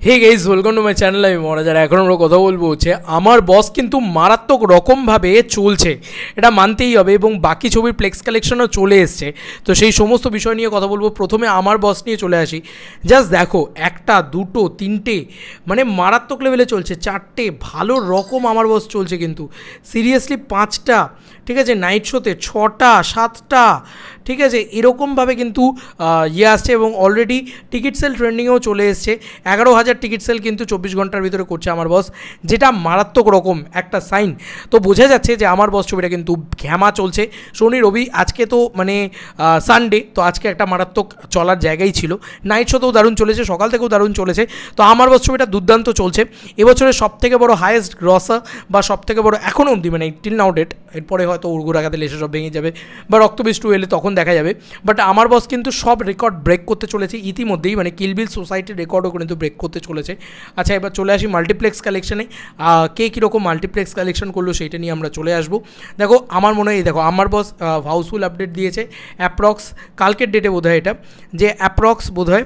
Hey guys, welcome to my channel. আমি মহারাজার। এখন আমরা কথা বলবো হচ্ছে আমার বস কিন্তু মারাত্মক রকমভাবে চলছে, এটা মানতেই হবে, এবং বাকি ছবির প্লেক্স কালেকশনও চলে এসছে। তো সেই সমস্ত বিষয় নিয়ে কথা বলবো। প্রথমে আমার বস নিয়ে চলে আসি। জাস্ট দেখো, একটা দুটো তিনটে মানে মারাত্মক লেভেলে চলছে, চারটে ভালো রকম আমার বস চলছে, কিন্তু সিরিয়াসলি পাঁচটা, ঠিক আছে, নাইট শোতে ছটা সাতটা, ঠিক আছে, এরকমভাবে কিন্তু আসছে, এবং অলরেডি টিকিট সেল ট্রেন্ডিংয়েও চলে এসছে। 11,000 টিকিট সেল কিন্তু 24 ঘন্টার ভিতরে করছে আমার বস, যেটা মারাত্মক রকম একটা সাইন। তো বোঝা যাচ্ছে যে আমার বস ছবিটা কিন্তু ঘ্যামা চলছে। শনি রবি, আজকে তো মানে সানডে, তো আজকে একটা মারাত্মক চলার জায়গায় ছিল। নাইট শোতেও দারুণ চলেছে, সকাল থেকেও দারুণ চলেছে। তো আমার বস ছবিটা দুর্দান্ত চলছে। এবছরের সবথেকে বড় হায়েস্ট গ্রসার বা সবথেকে বড় এখনও অবধি, মানে টিল নাও ডেট, এরপরে হয়তো উড়গুড় আগাতে এসে সব ভেঙে যাবে বা রক্তবীজ 2 এলে তখন দেখা যাবে। বাট আমার বস কিন্তু সব রেকর্ড ব্রেক করতে চলেছে ইতিমধ্যেই, মানে কিল বিল সোসাইটির রেকর্ডও কিন্তু ব্রেক করতে চলেছে। আচ্ছা, এবার চলে আসি মাল্টিপ্লেক্স কালেকশানে। কে কীরকম মাল্টিপ্লেক্স কালেকশন করলো সেইটা নিয়ে আমরা চলে আসবো। দেখো, আমার মনে হয়, দেখো আমার বস হাউসফুল আপডেট দিয়েছে অ্যাপ্রক্স কালকের ডেটে বোধহয়, এটা যে অ্যাপ্রক্স বোধহয়,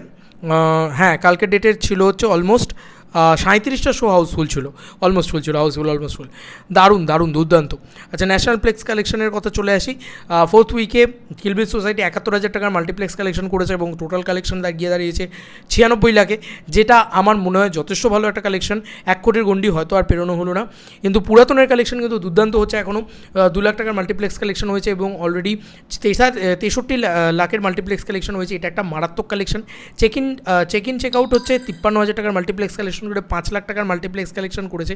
হ্যাঁ কালকের ডেটের ছিল হচ্ছে অলমোস্ট 37টা শো হাউসফুল ছিল, অলমোস্ট ফুল ছিল, হাউসফুল অলমোস্ট ফুল, দারুণ দারুণ দুর্দান্ত। আচ্ছা, ন্যাশনাল প্লেক্স কালেকশনের কথা চলে আসি। 4th উইকে কিলবিল সোসাইটি 71,000 টাকার মাল্টিপ্লেক্স কালেকশন করেছে, এবং টোটাল কালেকশন গিয়ে দাঁড়িয়েছে 96 লাখে, যেটা আমার মনে হয় যথেষ্ট ভালো একটা কালেকশন। 1 কোটির গন্ডি হয়তো আর পেরোনো হলো না, কিন্তু পুরাতনের কালেকশন কিন্তু দুর্দান্ত হচ্ছে। এখনও 2 লাখ টাকার মাল্টিপ্লেক্স কালেকশন হয়েছে, এবং অলরেডি 63 লাখের মাল্টিপ্লেক্স কালেকশন হয়েছে। এটা একটা মারাত্মক collection. Check in check out হচ্ছে 53,000 টাকার মাল্টিপ্লেক্স কালেকশন করে 5 লাখ টাকার মাল্টিপ্লেক্স কালেকশন করেছে।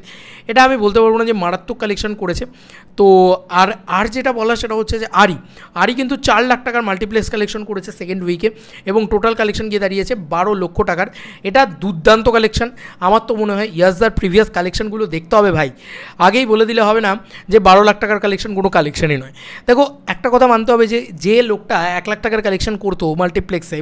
এটা আমি বলতে পারবো না যে মারাত্মক কালেকশন করেছে। তো আর যেটা বলা সেটা হচ্ছে যে আরি কিন্তু 4 লাখ টাকার মাল্টিপ্লেক্স কালেকশন করেছে সেকেন্ড উইকে, এবং টোটাল কালেকশন গিয়ে দাঁড়িয়েছে 12 লক্ষ টাকার। এটা দুর্দান্ত কালেকশন। আমার তো মনে হয় ইয়াসদার প্রিভিয়াস কালেকশনগুলো দেখতে হবে ভাই, আগেই বলে দিলে হবে না যে 12 লাখ টাকার কালেকশন কোনো কালেকশনই নয়। দেখো, একটা কথা মানতে হবে যে লোকটা 1 লাখ টাকার কালেকশন করতো মাল্টিপ্লেক্সে,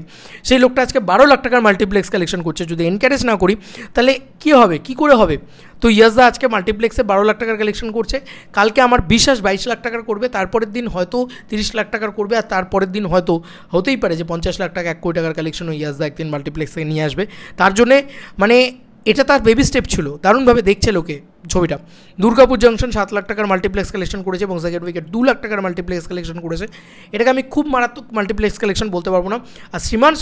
সেই লোকটা আজকে 12 লাখ টাকার মাল্টিপ্লেক্স কালেকশন করছে। যদি এনকারেজ না করি তাহলে কী হবে, কী করে হবে? তো ইয়াসদা আজকে মাল্টিপ্লেক্সে 12 লাখ টাকার কালেকশন করছে, কালকে আমার বিশ্বাস 22 লাখ টাকার করবে, তারপরের দিন হয়তো 30 লাখ টাকার করবে, আর তারপরের দিন হয়তো হতেই পারে যে 50 লাখ টাকা 1 কোটি টাকার কালেকশনও ইয়াসদা একদিন মাল্টিপ্লেক্স থেকে নিয়ে আসবে। তার জন্যে মানে এটা তার বেবি স্টেপ ছিল, দারুণভাবে দেখছে লোকে ছবিটা। দুর্গাপুর জাংশন 7 লাখ টাকার মাল্টিপ্লেক্স কালেকশন করেছে, এবং সেকেন্ড উইকেট 2 লাখ টাকার মাল্টিপ্লেক্স কালেকশন করেছে। এটাকে আমি খুব মারাত্মক মাল্টিপ্লেক্স কালেকশন বলতে পারবো না। আর শ্রীমান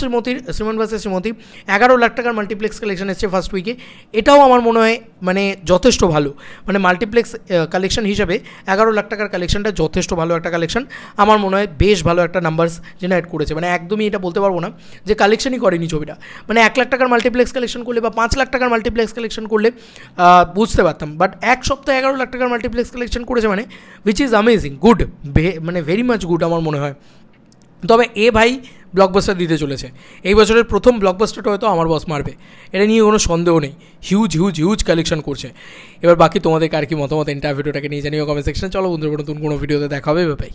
ভার্সেস শ্রীমতী 11 লাখ টাকার মাল্টিপ্লেক্স কালেকশন এসছে ফার্স্ট উইকে। এটাও আমার মনে হয় মানে যথেষ্ট ভালো, মানে মাল্টিপ্লেক্স কালেকশন হিসাবে 11 লাখ টাকার কালেকশনটা যথেষ্ট ভালো একটা কালেকশন। আমার মনে হয় বেশ ভালো একটা নাম্বারস জেনারেট করেছে, মানে একদমই এটা বলতে পারবো না যে কালেকশনই করেনি ছবিটা। মানে 1 লাখ টাকার মাল্টিপ্লেক্স কালেকশন করলে বা 5 লাখ টাকার মাল্টিপ্লেক্স কালেকশন করলে বুঝতে পারতাম, বাট এক সপ্তাহে 11 লাখ টাকার মাল্টিপ্লেক্স কালেকশন করেছে, মানে উইচ ইজ অ্যামেজিং, গুড, মানে ভেরি মাচ গুড আমার মনে হয়। তবে ভাই ব্লকবাস্টার দিতে চলেছে, এই বছরের প্রথম ব্লকবাস্টারটা হয়তো আমার বস মারবে, এটা নিয়ে কোনো সন্দেহ নেই। হিউজ কালেকশন করছে। এবার বাকি তোমাদের কার কি মতামত এন্টার ভিডিওটাকে নিয়ে জানিও কমেন্ট সেকশনে। চলো বন্ধুরা, নতুন কোনো ভিডিওতে দেখা হবে, বাই।